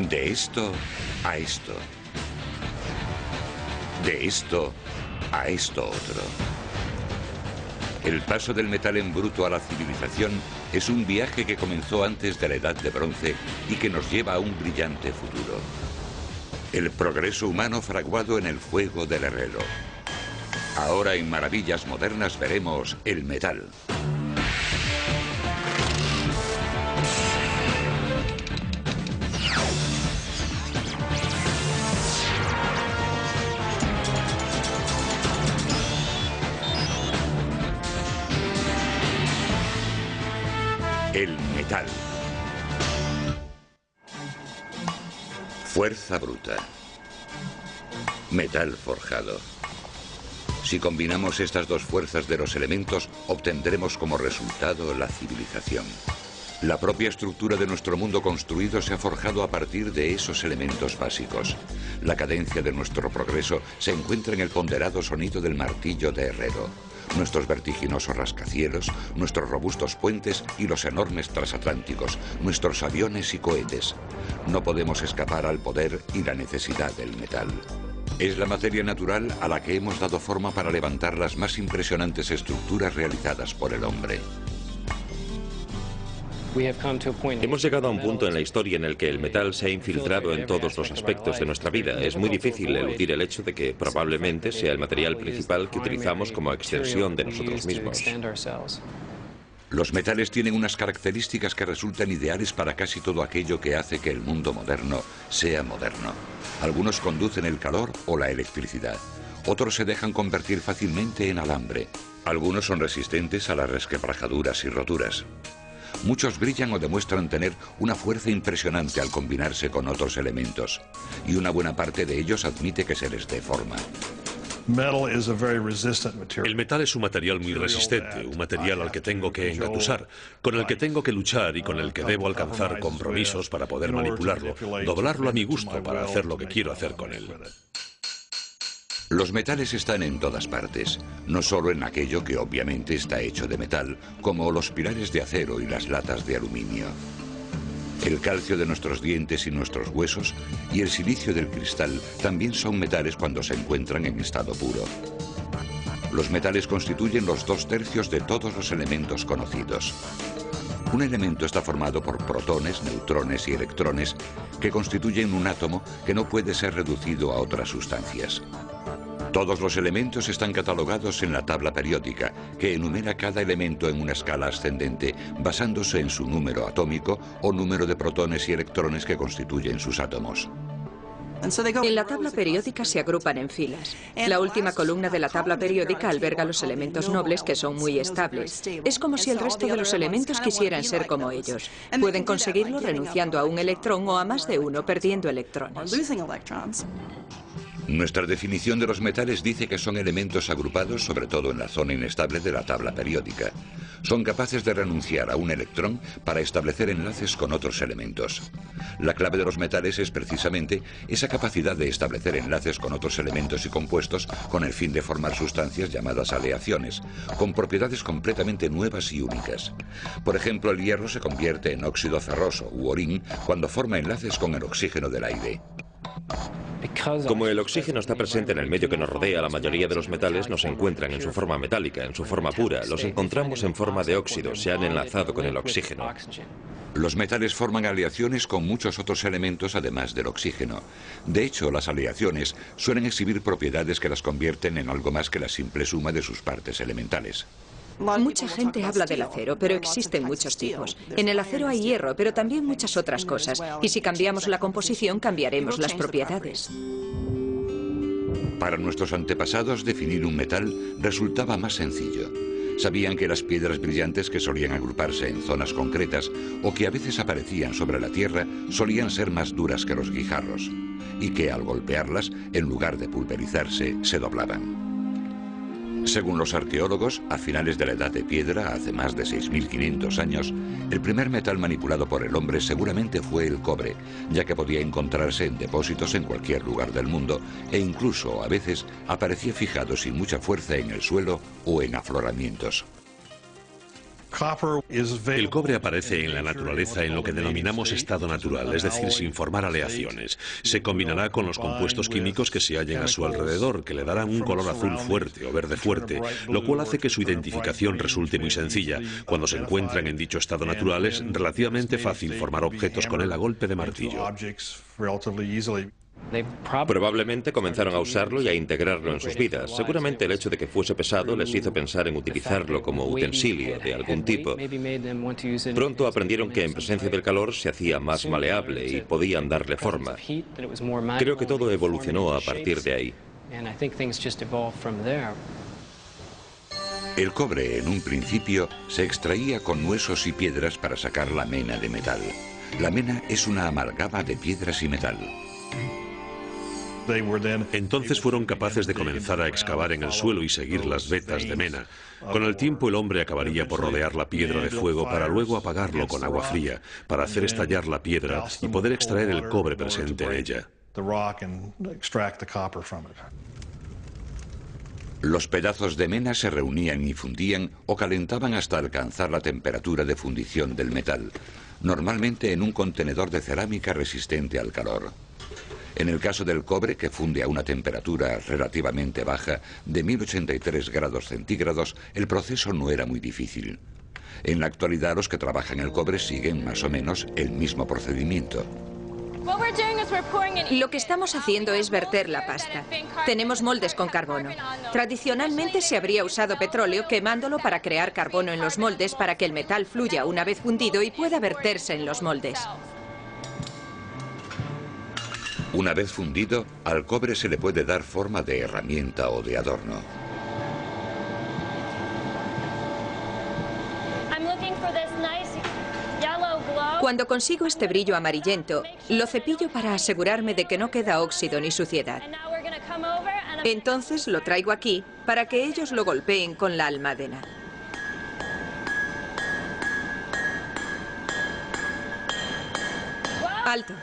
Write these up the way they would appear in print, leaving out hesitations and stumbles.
De esto a esto. De esto a esto otro. El paso del metal en bruto a la civilización es un viaje que comenzó antes de la Edad de Bronce y que nos lleva a un brillante futuro. El progreso humano fraguado en el fuego del herrero. Ahora en Maravillas Modernas veremos el metal. El metal. Fuerza bruta. Metal forjado. Si combinamos estas dos fuerzas de los elementos, obtendremos como resultado la civilización. La propia estructura de nuestro mundo construido se ha forjado a partir de esos elementos básicos. La cadencia de nuestro progreso se encuentra en el ponderado sonido del martillo de herrero. Nuestros vertiginosos rascacielos, nuestros robustos puentes y los enormes transatlánticos, nuestros aviones y cohetes. No podemos escapar al poder y la necesidad del metal. Es la materia natural a la que hemos dado forma para levantar las más impresionantes estructuras realizadas por el hombre. Hemos llegado a un punto en la historia en el que el metal se ha infiltrado en todos los aspectos de nuestra vida. Es muy difícil eludir el hecho de que probablemente sea el material principal que utilizamos como extensión de nosotros mismos. Los metales tienen unas características que resultan ideales para casi todo aquello que hace que el mundo moderno sea moderno. Algunos conducen el calor o la electricidad. Otros se dejan convertir fácilmente en alambre. Algunos son resistentes a las resquebrajaduras y roturas. Muchos brillan o demuestran tener una fuerza impresionante al combinarse con otros elementos. Y una buena parte de ellos admite que se les dé forma. El metal es un material muy resistente, un material al que tengo que engatusar, con el que tengo que luchar y con el que debo alcanzar compromisos para poder manipularlo, doblarlo a mi gusto para hacer lo que quiero hacer con él. Los metales están en todas partes, no solo en aquello que obviamente está hecho de metal, como los pilares de acero y las latas de aluminio. El calcio de nuestros dientes y nuestros huesos y el silicio del cristal también son metales cuando se encuentran en estado puro. Los metales constituyen los 2/3 de todos los elementos conocidos. Un elemento está formado por protones, neutrones y electrones que constituyen un átomo que no puede ser reducido a otras sustancias. Todos los elementos están catalogados en la tabla periódica, que enumera cada elemento en una escala ascendente basándose en su número atómico o número de protones y electrones que constituyen sus átomos. En la tabla periódica se agrupan en filas. La última columna de la tabla periódica alberga los elementos nobles que son muy estables. Es como si el resto de los elementos quisieran ser como ellos. Pueden conseguirlo renunciando a un electrón o a más de uno, perdiendo electrones. Nuestra definición de los metales dice que son elementos agrupados sobre todo en la zona inestable de la tabla periódica. Son capaces de renunciar a un electrón para establecer enlaces con otros elementos. La clave de los metales es precisamente esa capacidad de establecer enlaces con otros elementos y compuestos con el fin de formar sustancias llamadas aleaciones, con propiedades completamente nuevas y únicas. Por ejemplo, el hierro se convierte en óxido ferroso u orín cuando forma enlaces con el oxígeno del aire. Como el oxígeno está presente en el medio que nos rodea, la mayoría de los metales no se encuentran en su forma metálica, en su forma pura. Los encontramos en forma de óxido, se han enlazado con el oxígeno. Los metales forman aleaciones con muchos otros elementos además del oxígeno. De hecho, las aleaciones suelen exhibir propiedades que las convierten en algo más que la simple suma de sus partes elementales. Mucha gente habla del acero, pero existen muchos tipos. En el acero hay hierro, pero también muchas otras cosas. Y si cambiamos la composición, cambiaremos las propiedades. Para nuestros antepasados, definir un metal resultaba más sencillo. Sabían que las piedras brillantes que solían agruparse en zonas concretas o que a veces aparecían sobre la tierra solían ser más duras que los guijarros y que al golpearlas, en lugar de pulverizarse, se doblaban. Según los arqueólogos, a finales de la Edad de Piedra, hace más de 6.500 años, el primer metal manipulado por el hombre seguramente fue el cobre, ya que podía encontrarse en depósitos en cualquier lugar del mundo e incluso, a veces, aparecía fijado sin mucha fuerza en el suelo o en afloramientos. El cobre aparece en la naturaleza en lo que denominamos estado natural, es decir, sin formar aleaciones. Se combinará con los compuestos químicos que se hallen a su alrededor, que le darán un color azul fuerte o verde fuerte, lo cual hace que su identificación resulte muy sencilla. Cuando se encuentran en dicho estado natural es relativamente fácil formar objetos con él a golpe de martillo. Probablemente comenzaron a usarlo y a integrarlo en sus vidas. Seguramente el hecho de que fuese pesado les hizo pensar en utilizarlo como utensilio de algún tipo. Pronto aprendieron que en presencia del calor se hacía más maleable y podían darle forma. Creo que todo evolucionó a partir de ahí. El cobre, en un principio, se extraía con huesos y piedras para sacar la mena de metal. La mena es una amalgama de piedras y metal. Entonces fueron capaces de comenzar a excavar en el suelo y seguir las vetas de mena. Con el tiempo el hombre acabaría por rodear la piedra de fuego para luego apagarlo con agua fría, para hacer estallar la piedra y poder extraer el cobre presente en ella. Los pedazos de mena se reunían y fundían o calentaban hasta alcanzar la temperatura de fundición del metal, normalmente en un contenedor de cerámica resistente al calor. En el caso del cobre, que funde a una temperatura relativamente baja de 1083 grados centígrados, el proceso no era muy difícil. En la actualidad, los que trabajan el cobre siguen más o menos el mismo procedimiento. Lo que estamos haciendo es verter la pasta. Tenemos moldes con carbono. Tradicionalmente se habría usado petróleo quemándolo para crear carbono en los moldes para que el metal fluya una vez fundido y pueda verterse en los moldes. Una vez fundido, al cobre se le puede dar forma de herramienta o de adorno. Cuando consigo este brillo amarillento, lo cepillo para asegurarme de que no queda óxido ni suciedad. Entonces lo traigo aquí para que ellos lo golpeen con la almadena. Alto.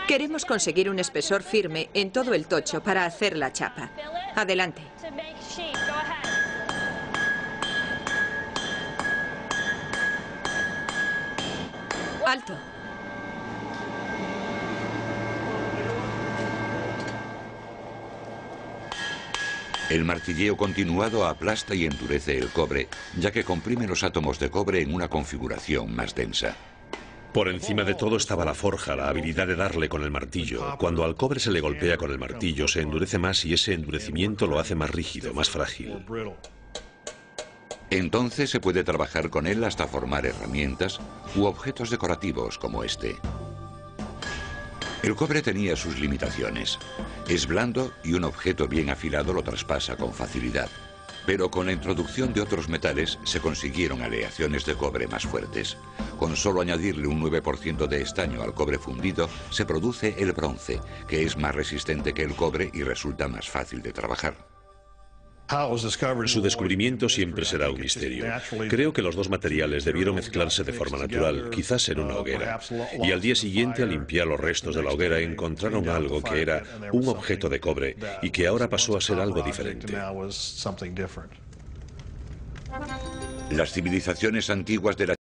Queremos conseguir un espesor firme en todo el tocho para hacer la chapa. Adelante. Alto. El martilleo continuado aplasta y endurece el cobre, ya que comprime los átomos de cobre en una configuración más densa. Por encima de todo estaba la forja, la habilidad de darle con el martillo. Cuando al cobre se le golpea con el martillo, se endurece más y ese endurecimiento lo hace más rígido, más frágil. Entonces se puede trabajar con él hasta formar herramientas u objetos decorativos como este. El cobre tenía sus limitaciones. Es blando y un objeto bien afilado lo traspasa con facilidad. Pero con la introducción de otros metales se consiguieron aleaciones de cobre más fuertes. Con solo añadirle un 9% de estaño al cobre fundido, se produce el bronce, que es más resistente que el cobre y resulta más fácil de trabajar. Su descubrimiento siempre será un misterio. Creo que los dos materiales debieron mezclarse de forma natural, quizás en una hoguera. Y al día siguiente, al limpiar los restos de la hoguera, encontraron algo que era un objeto de cobre y que ahora pasó a ser algo diferente. Las civilizaciones antiguas de la